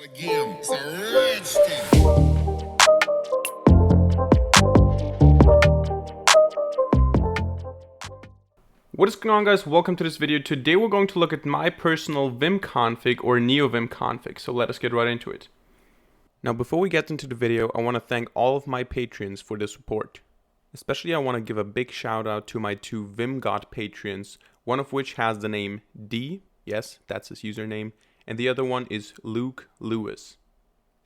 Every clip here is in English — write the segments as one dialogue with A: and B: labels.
A: Again, it's a rich thing.
B: What is going on, guys? Welcome to this video. Today we're going to look at my personal Vim config or Neovim config. So let us get right into it. Now, before we get into the video, I want to thank all of my patrons for the support. Especially I want to give a big shout out to my two Vim God patrons, one of which has the name D, yes, that's his username, and the other one is Luke Lewis.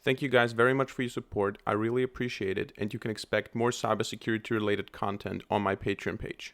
B: Thank you guys very much for your support. I really appreciate it, and you can expect more cybersecurity related content on my Patreon page.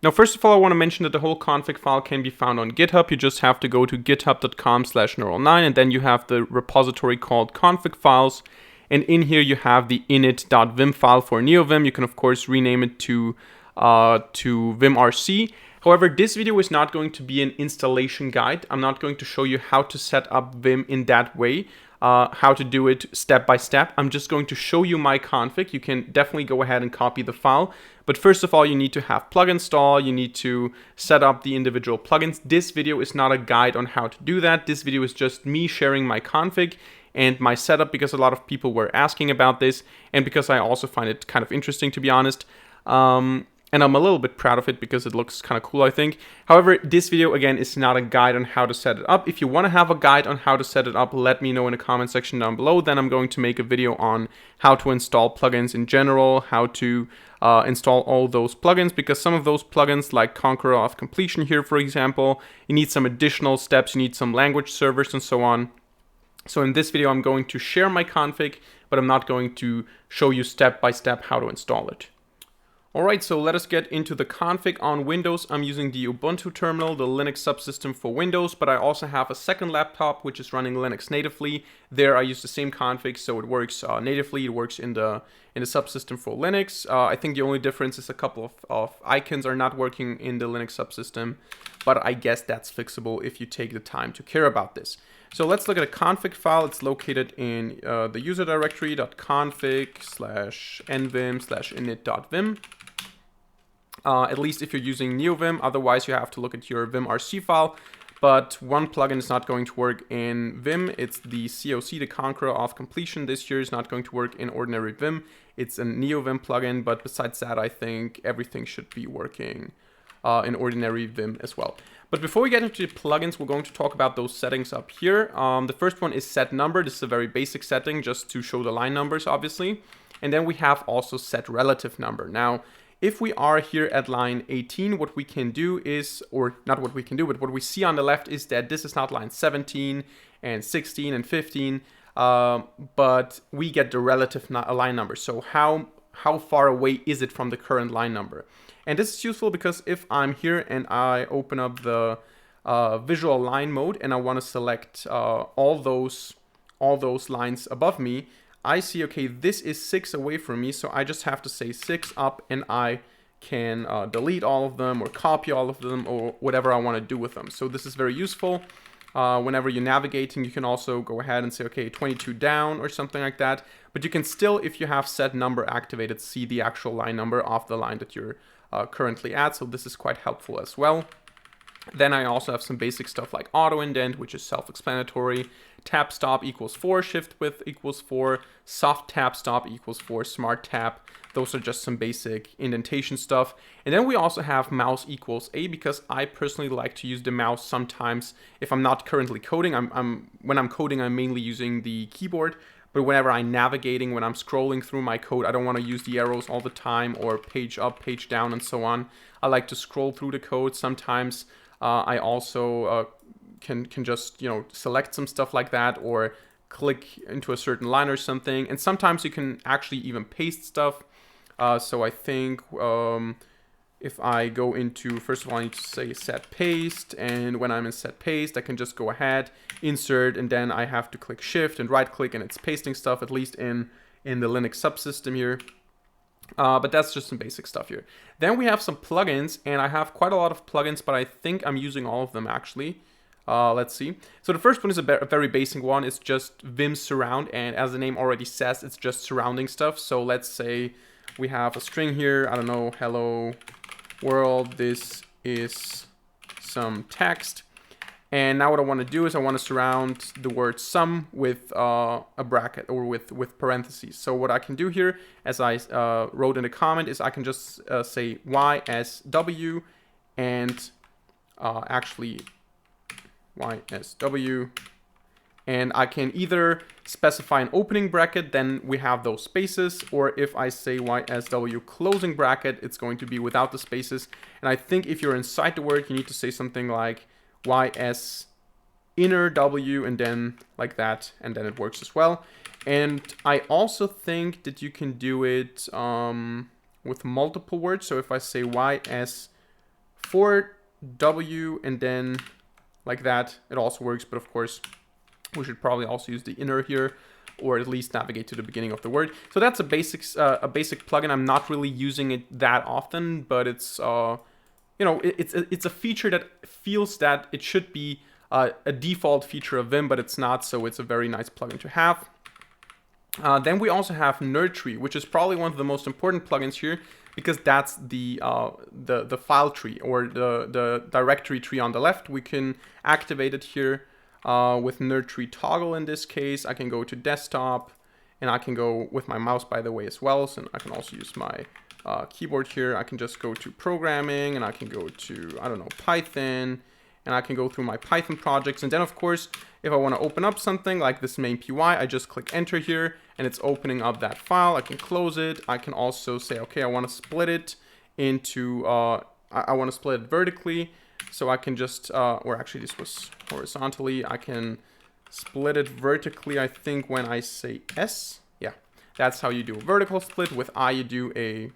B: Now, first of all, I want to mention that the whole config file can be found on GitHub. You just have to go to github.com/neural9, and then you have the repository called config files. And in here, you have the init.vim file for Neovim. You can, of course, rename it to vimrc. However, this video is not going to be an installation guide. I'm not going to show you how to set up Vim in that way, how to do it step by step. I'm just going to show you my config. You can definitely go ahead and copy the file. But first of all, you need to have plug install. You need to set up the individual plugins. This video is not a guide on how to do that. This video is just me sharing my config and my setup because a lot of people were asking about this and because I also find it kind of interesting, to be honest. And I'm a little bit proud of it because it looks kind of cool, I think. However, this video, again, is not a guide on how to set it up. If you want to have a guide on how to set it up, let me know in the comment section down below. Then I'm going to make a video on how to install plugins in general, how to install all those plugins, because some of those plugins, like Conqueror of Completion here, for example, you need some additional steps. You need some language servers and so on. So in this video, I'm going to share my config, but I'm not going to show you step by step how to install it. Alright, so let us get into the config. On Windows, I'm using the Ubuntu terminal, the Linux subsystem for Windows, but I also have a second laptop which is running Linux natively. There I use the same config, so it works natively. It works in the subsystem for Linux. I think the only difference is a couple of icons are not working in the Linux subsystem, but I guess that's fixable if you take the time to care about this. So let's look at a config file. It's located in the user directory .config/nvim/init.vim. At least if you're using Neovim, otherwise you have to look at your vimrc file. But one plugin is not going to work in Vim. It's the COC, the Conqueror of Completion. This year is not going to work in ordinary Vim. It's a Neovim plugin, but besides that, I think everything should be working in ordinary Vim as well. But before we get into the plugins, we're going to talk about those settings up here. The first one is set number. This is a very basic setting just to show the line numbers, obviously. And then we have also set relative number. Now, if we are here at line 18, what we can do is, or not what we can do, but what we see on the left is that this is not line 17 and 16 and 15, but we get the relative line number. So how far away is it from the current line number? And this is useful because if I'm here and I open up the visual line mode and I want to select all those lines above me, I see, okay, this is 6 away from me, so I just have to say 6 up and I can delete all of them or copy all of them or whatever I want to do with them. So this is very useful. Whenever you're navigating, you can also go ahead and say, okay, 22 down or something like that. But you can still, if you have set number activated, see the actual line number of the line that you're currently at. So this is quite helpful as well. Then I also have some basic stuff like auto indent, which is self-explanatory. Tab stop equals 4, shift width equals 4, soft tab stop equals 4, smart tab. Those are just some basic indentation stuff. And then we also have mouse equals A, because I personally like to use the mouse sometimes if I'm not currently coding. When I'm coding, I'm mainly using the keyboard. But whenever I'm navigating, when I'm scrolling through my code, I don't want to use the arrows all the time or page up, page down, and so on. I like to scroll through the code. Sometimes I also can just, select some stuff like that or click into a certain line or something. And sometimes you can actually even paste stuff. So I think if I go into, first of all, I need to say set paste. And when I'm in set paste, I can just go ahead, insert, and then I have to click shift and right click, and it's pasting stuff, at least in the Linux subsystem here. But that's just some basic stuff here. Then we have some plugins, and I have quite a lot of plugins, but I think I'm using all of them actually. Let's see. So the first one is a very basic one. It's just Vim Surround, and as the name already says, it's just surrounding stuff. So let's say we have a string here. I don't know, hello world. This is some text. And now what I want to do is I want to surround the word sum with a bracket or with parentheses. So what I can do here, as I wrote in the comment, is I can just say YSW and actually YSW. And I can either specify an opening bracket, then we have those spaces, or if I say YSW closing bracket, it's going to be without the spaces. And I think if you're inside the word, you need to say something like YS inner W and then like that, and then it works as well. And I also think that you can do it with multiple words. So if I say YS for W and then like that, it also works, but of course, we should probably also use the inner here, or at least navigate to the beginning of the word. So that's a basic plugin. I'm not really using it that often, but it's it's a feature that feels that it should be a default feature of Vim, but it's not. So it's a very nice plugin to have. Then we also have NerdTree, which is probably one of the most important plugins here, because that's the file tree or the directory tree on the left. We can activate it here. With NerdTree toggle in this case, I can go to desktop, and I can go with my mouse, by the way, as well. So I can also use my keyboard here. I can just go to programming, and I can go to, I don't know, Python, and I can go through my Python projects. And then, of course, if I want to open up something like this main py, I just click enter here, and it's opening up that file. I can close it. I can also say, okay, I want to split it into, I want to split it vertically. So I can just, or actually this was horizontally, I can split it vertically, I think, when I say S. Yeah, that's how you do a vertical split. With I, you do a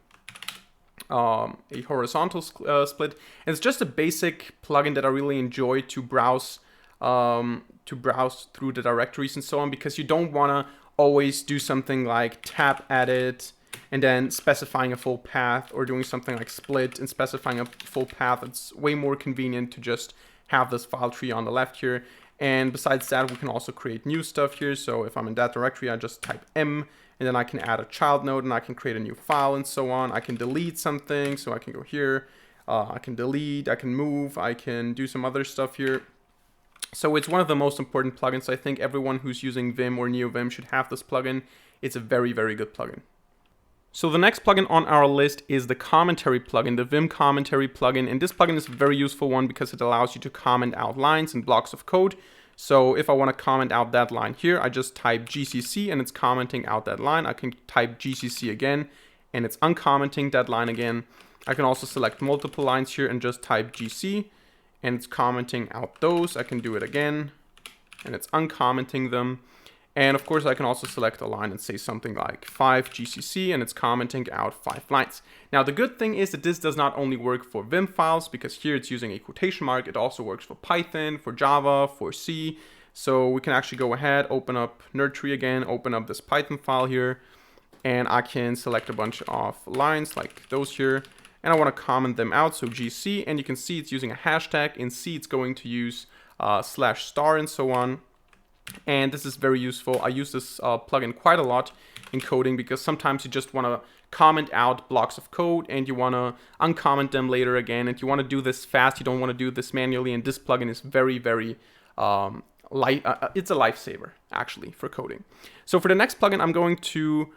B: horizontal split. And it's just a basic plugin that I really enjoy to browse through the directories and so on, because you don't want to always do something like tab edit and then specifying a full path, or doing something like split and specifying a full path. It's way more convenient to just have this file tree on the left here. And besides that, we can also create new stuff here. So if I'm in that directory, I just type M, and then I can add a child node, and I can create a new file and so on. I can delete something, so I can go here. I can delete, I can move, I can do some other stuff here. So it's one of the most important plugins. I think everyone who's using Vim or Neovim should have this plugin. It's a very, very good plugin. So the next plugin on our list is the Commentary plugin, the Vim Commentary plugin. And this plugin is a very useful one because it allows you to comment out lines and blocks of code. So if I want to comment out that line here, I just type GCC and it's commenting out that line. I can type GCC again and it's uncommenting that line again. I can also select multiple lines here and just type GC and it's commenting out those. I can do it again and it's uncommenting them. And of course, I can also select a line and say something like 5 GCC, and it's commenting out 5 lines. Now, the good thing is that this does not only work for Vim files, because here it's using a quotation mark. It also works for Python, for Java, for C. So we can actually go ahead, open up NerdTree again, open up this Python file here, and I can select a bunch of lines like those here. And I want to comment them out, so GC, and you can see it's using a hashtag. In C, it's going to use /* and so on. And this is very useful. I use this plugin quite a lot in coding, because sometimes you just want to comment out blocks of code and you want to uncomment them later again, and you want to do this fast. You don't want to do this manually, and this plugin is very, very it's a lifesaver actually for coding. So for the next plugin, I'm going to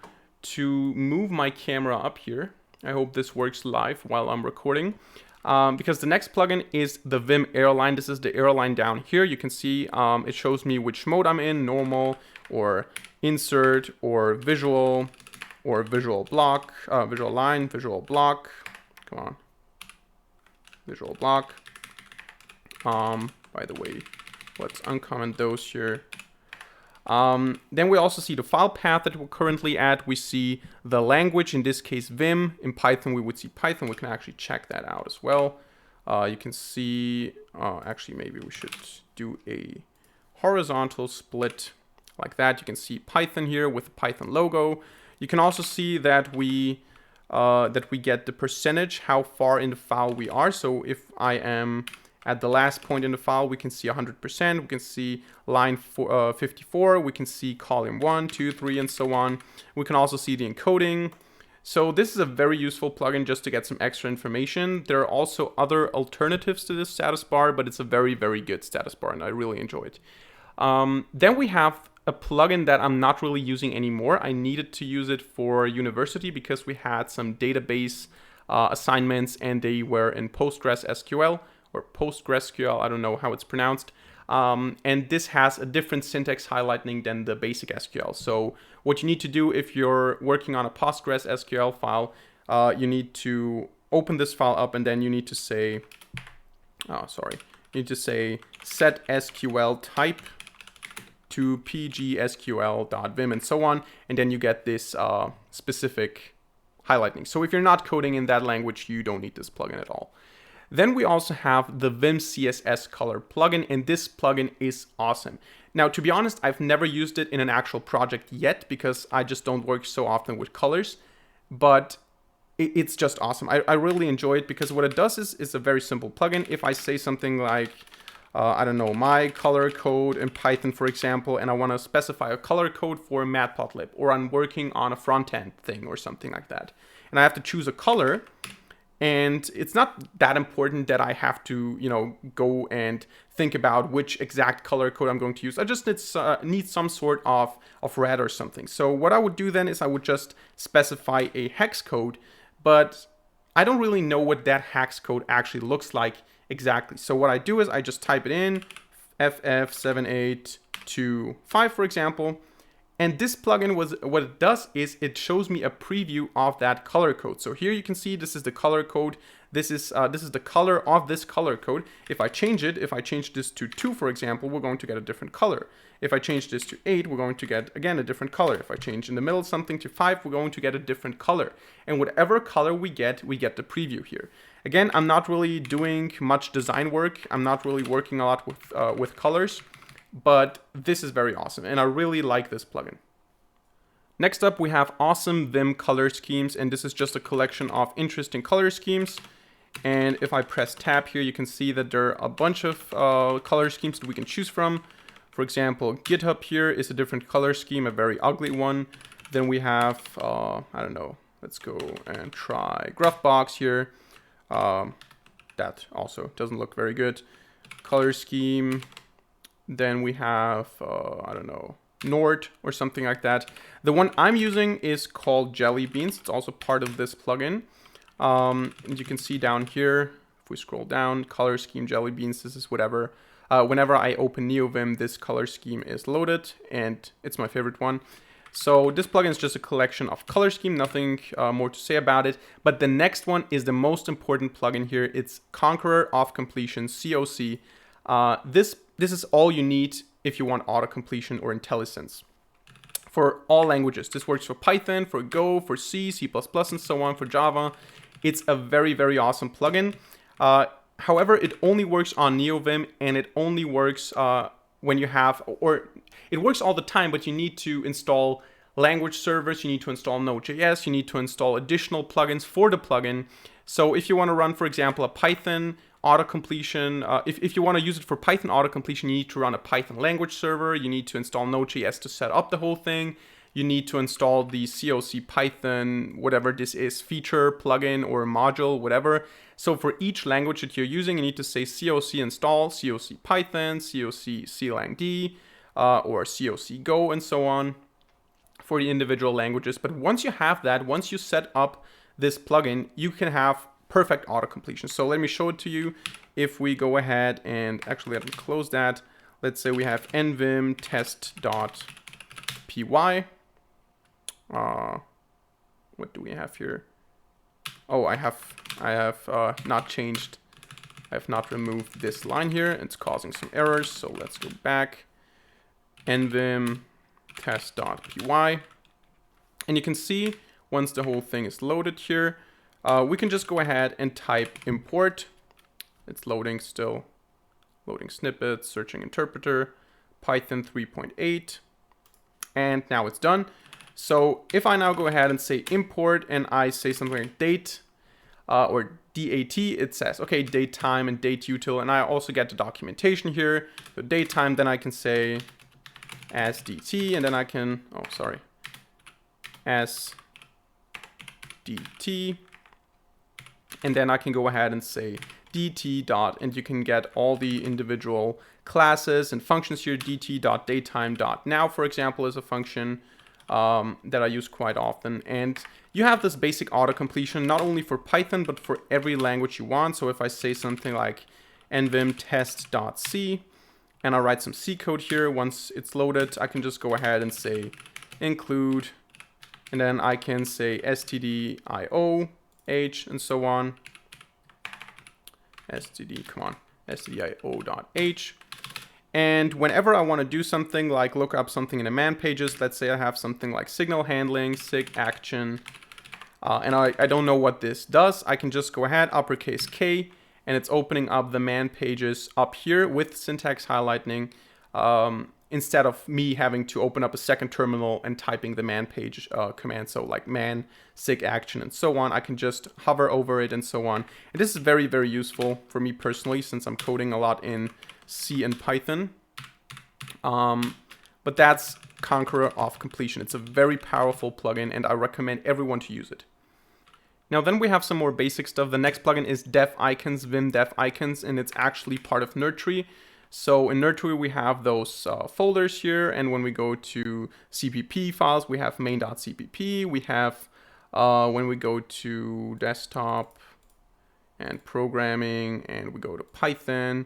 B: move my camera up here. I hope this works live while I'm recording. Because the next plugin is the Vim Airline. This is the airline down here. You can see it shows me which mode I'm in, normal or insert or visual block, visual line, visual block. Come on, visual block. By the way, let's uncomment those here. Then we also see the file path that we're currently at. We see the language, in this case Vim. In Python, we would see Python. We can actually check that out as well. You can see, actually maybe we should do a horizontal split like that. You can see Python here with the Python logo. You can also see that we get the percentage, how far in the file we are. So if I am at the last point in the file, we can see 100%. We can see line 54. We can see column 1, 2, 3, and so on. We can also see the encoding. So this is a very useful plugin just to get some extra information. There are also other alternatives to this status bar, but it's a very, very good status bar, and I really enjoy it. Then we have a plugin that I'm not really using anymore. I needed to use it for university because we had some database assignments, and they were in PostgreSQL or PostgreSQL. I don't know how it's pronounced. And this has a different syntax highlighting than the basic SQL. So what you need to do if you're working on a PostgreSQL file, you need to open this file up, and then you need to say, you need to say set SQL type to pgsql.vim and so on, and then you get this specific highlighting. So if you're not coding in that language, you don't need this plugin at all. Then we also have the Vim CSS color plugin, and this plugin is awesome. Now, to be honest, I've never used it in an actual project yet because I just don't work so often with colors, but it's just awesome. I really enjoy it because what it does is a very simple plugin. If I say something like, I don't know, my color code in Python, for example, and I want to specify a color code for Matplotlib, or I'm working on a front end thing or something like that, and I have to choose a color. And it's not that important that I have to, go and think about which exact color code I'm going to use. I just need some sort of red or something. So what I would do then is I would just specify a hex code, but I don't really know what that hex code actually looks like exactly. So what I do is I just type it in, FF7825, for example. And this plugin, what it does is it shows me a preview of that color code. So here you can see this is the color code. This is the color of this color code. If I change this to 2, for example, we're going to get a different color. If I change this to 8, we're going to get, again, a different color. If I change in the middle something to 5, we're going to get a different color. And whatever color we get the preview here. Again, I'm not really doing much design work. I'm not really working a lot with colors. But this is very awesome, and I really like this plugin. Next up, we have awesome Vim color schemes, and this is just a collection of interesting color schemes. And if I press tab here, you can see that there are a bunch of color schemes that we can choose from. For example, GitHub here is a different color scheme, a very ugly one. Then we have, I don't know, let's go and try Gruffbox here. That also doesn't look very good. Color scheme. Then we have, I don't know, Nord or something like that. The one I'm using is called Jelly Beans. It's also part of this plugin. And you can see down here, if we scroll down, color scheme Jelly Beans, this is whatever. Whenever I open Neovim, this color scheme is loaded, and it's my favorite one. So this plugin is just a collection of color scheme, nothing more to say about it. But the next one is the most important plugin here. It's Conqueror of Completion, COC. This is all you need if you want auto-completion or IntelliSense. For all languages. This works for Python, for Go, for C, C++, and so on, for Java. It's a very, very awesome plugin. However, it only works on Neovim, and it only works when you have, or it works all the time, but you need to install language servers, you need to install Node.js, you need to install additional plugins for the plugin. So if you want to run, for example, a Python auto-completion, if you want to use it for Python auto-completion, you need to run a Python language server, you need to install Node.js to set up the whole thing, you need to install the COC Python, whatever this is, feature, plugin, or module, whatever. So for each language that you're using, you need to say COC install, COC Python, COC CLangD, or COC Go, and so on for the individual languages. But once you have that, once you set up this plugin, you can have perfect auto-completion. So let me show it to you. If we go ahead and actually let me close that. Let's say we have nvim test.py. What do we have here? Oh, I have not changed. I have not removed this line here. It's causing some errors. So let's go back. Nvim test.py. And you can see once the whole thing is loaded here, we can just go ahead and type import. It's loading still. Loading snippets, searching interpreter, Python 3.8. And now it's done. So if I now go ahead and say import and I say something like date or DAT, it says, okay, date time and date util. And I also get the documentation here. So date time, then I can say as DT, and then I can, as dt, and then I can go ahead and say dt dot, and you can get all the individual classes and functions here. dt.datetime.now, for example, is a function that I use quite often. And you have this basic autocompletion, not only for Python, but for every language you want. So if I say something like nvim test.c, and I write some C code here, once it's loaded, I can just go ahead and say include, and then I can say stdio h and so on. stdio.h. And whenever I want to do something like look up something in the man pages, let's say I have something like signal handling, sig action, and I don't know what this does, I can just go ahead, uppercase K, and it's opening up the man pages up here with syntax highlighting, instead of me having to open up a second terminal and typing the man page command. So like man, sig action, and so on. I can just hover over it and so on. And this is very, very useful for me personally, since I'm coding a lot in C and Python. But that's Conqueror of Completion. It's a very powerful plugin, and I recommend everyone to use it. Now then we have some more basic stuff. The next plugin is Dev Icons, Vim Dev Icons, and it's actually part of NerdTree. So in NerdTree we have those folders here, and when we go to CPP files, we have main.cpp. We have, when we go to desktop and programming, and we go to Python,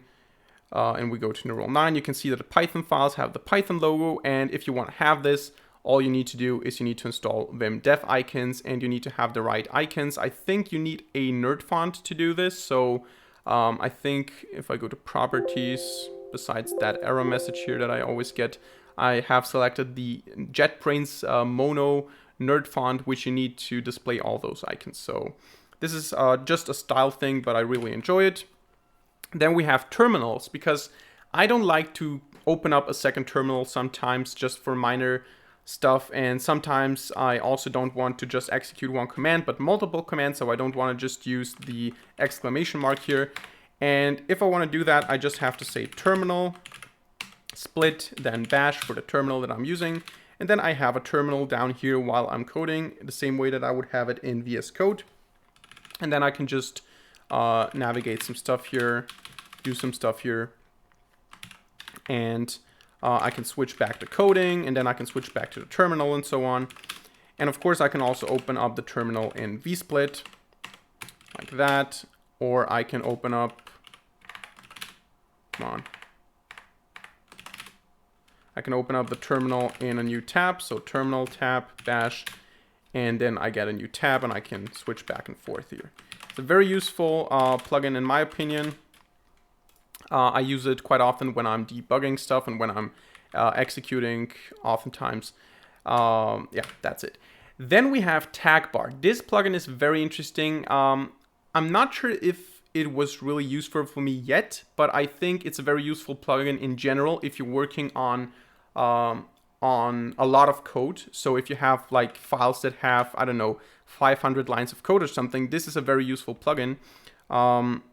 B: and we go to Neural 9, you can see that the Python files have the Python logo, and if you want to have this, all you need to do is you need to install Vim Dev Icons, and you need to have the right icons. I think you need a nerd font to do this, so I think if I go to properties, besides that error message here that I always get, I have selected the JetBrains Mono nerd font, which you need to display all those icons. So this is just a style thing, but I really enjoy it. Then we have terminals, because I don't like to open up a second terminal sometimes just for minor stuff, and sometimes I also don't want to just execute one command but multiple commands, so I don't want to just use the exclamation mark here. And if I want to do that, I just have to say terminal split, then bash for the terminal that I'm using, and then I have a terminal down here while I'm coding, the same way that I would have it in VS Code. And then I can just navigate some stuff here, do some stuff here, and I can switch back to coding, and then I can switch back to the terminal and so on. And of course I can also open up the terminal in vsplit like that, or I can open up, I can open up the terminal in a new tab, so terminal tab bash, and then I get a new tab and I can switch back and forth here. It's a very useful plugin in my opinion. I use it quite often when I'm debugging stuff and when I'm executing oftentimes. Yeah, that's it. Then we have Tagbar. This plugin is very interesting. I'm not sure if it was really useful for me yet, but I think it's a very useful plugin in general if you're working on a lot of code. So if you have like files that have, I don't know, 500 lines of code or something, this is a very useful plugin.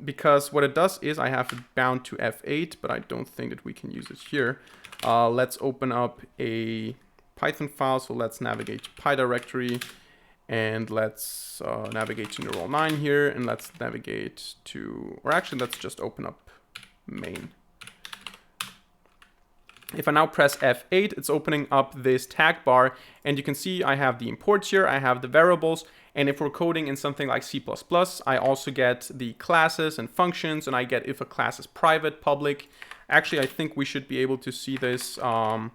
B: Because what it does is I have it bound to F8, but I don't think that we can use it here. Let's open up a Python file. So let's navigate to PyDirectory, and let's navigate to Neural 9 here, and let's navigate to, or actually let's just open up main. If I now press F8, it's opening up this tag bar, and you can see I have the imports here, I have the variables, and if we're coding in something like C++, I also get the classes and functions, and I get if a class is private, public. Actually, I think we should be able to see this in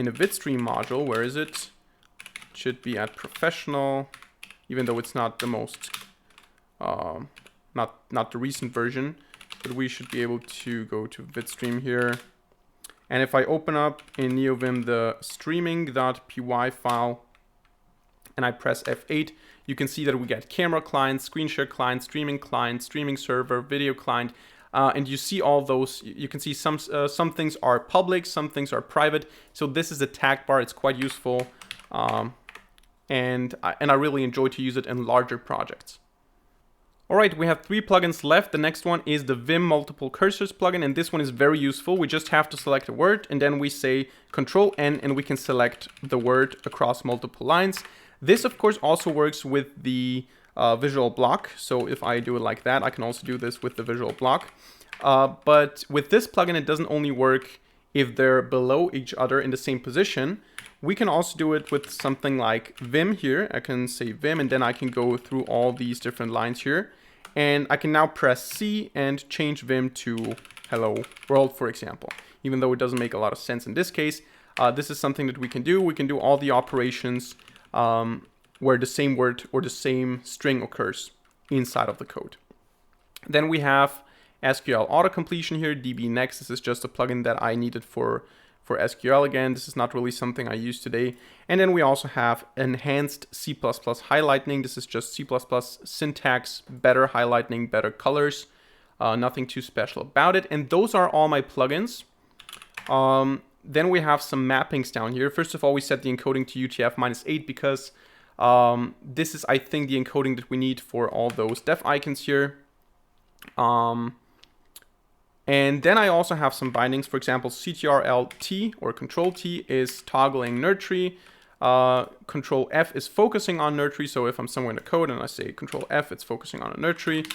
B: the vidstream module. Where is it? It should be at professional, even though it's not the most, not the recent version, but we should be able to go to vidstream here. And if I open up in Neovim the streaming.py file and I press F8, you can see that we get camera client, screen share client, streaming server, video client, and you see all those. You can see some things are public, some things are private. So this is a tag bar. It's quite useful, and I really enjoy to use it in larger projects. All right, we have 3 plugins left. The next one is the Vim Multiple Cursors plugin, and this one is very useful. We just have to select a word, and then we say Control N, and we can select the word across multiple lines. This, of course, also works with the visual block. So if I do it like that, I can also do this with the visual block. But with this plugin, it doesn't only work if they're below each other in the same position. We can also do it with something like Vim here. I can say Vim, and then I can go through all these different lines here. And I can now press C and change Vim to Hello World, for example. Even though it doesn't make a lot of sense in this case, this is something that we can do. We can do all the operations where the same word or the same string occurs inside of the code. Then we have SQL Autocompletion here, DB Next. This is just a plugin that I needed for SQL again. This is not really something I use today. And then we also have Enhanced C++ Highlighting. This is just C++ syntax, better highlighting, better colors. Nothing too special about it. And those are all my plugins. Then we have some mappings down here. First of all, we set the encoding to UTF-8 because this is, I think, the encoding that we need for all those dev icons here. And then I also have some bindings. For example, Ctrl-T or Control-T is toggling NerdTree. Control-F is focusing on NerdTree. So if I'm somewhere in the code and I say Control-F, it's focusing on a NerdTree.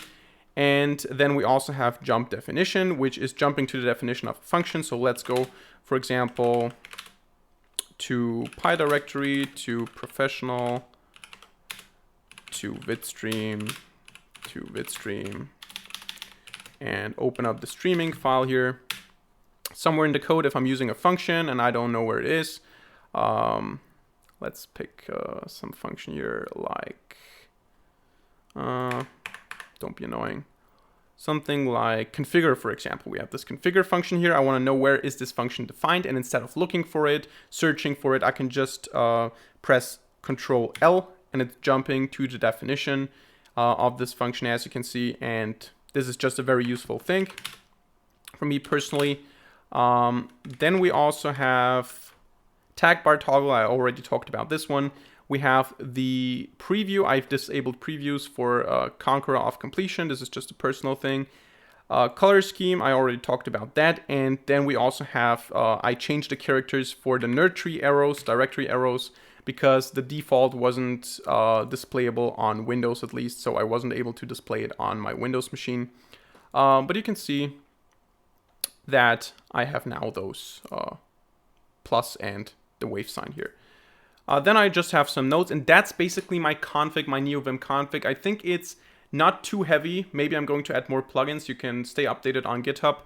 B: And then we also have jump definition, which is jumping to the definition of a function. So let's go, for example, to PyDirectory, to professional, to vidstream, and open up the streaming file here. Somewhere in the code, if I'm using a function and I don't know where it is, let's pick some function here like, don't be annoying. Something like configure, for example. We have this configure function here. I want to know where is this function defined, and instead of looking for it, searching for it, I can just press Control L, and it's jumping to the definition of this function, as you can see. And this is just a very useful thing for me personally. Then we also have Tagbar toggle. I already talked about this one. We have the preview. I've disabled previews for Conqueror of Completion. This is just a personal thing. Color scheme, I already talked about that. And then we also have, I changed the characters for the NerdTree arrows, directory arrows, because the default wasn't displayable on Windows at least. So I wasn't able to display it on my Windows machine. But you can see that I have now those plus and the wave sign here. Then I just have some notes, and that's basically my config, my Neovim config. I think it's not too heavy. Maybe I'm going to add more plugins. You can stay updated on GitHub.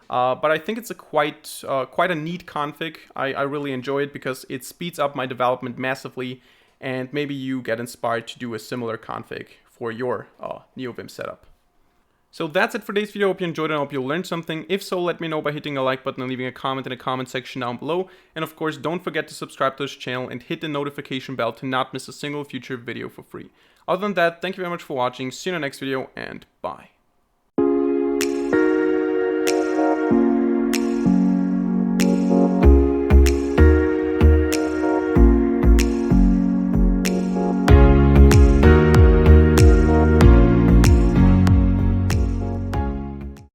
B: But I think it's a quite a neat config. I really enjoy it because it speeds up my development massively, and maybe you get inspired to do a similar config for your Neovim setup. So that's it for today's video. I hope you enjoyed it. I hope you learned something. If so, let me know by hitting a like button and leaving a comment in the comment section down below. And of course, don't forget to subscribe to this channel and hit the notification bell to not miss a single future video for free. Other than that, thank you very much for watching. See you in the next video, and bye.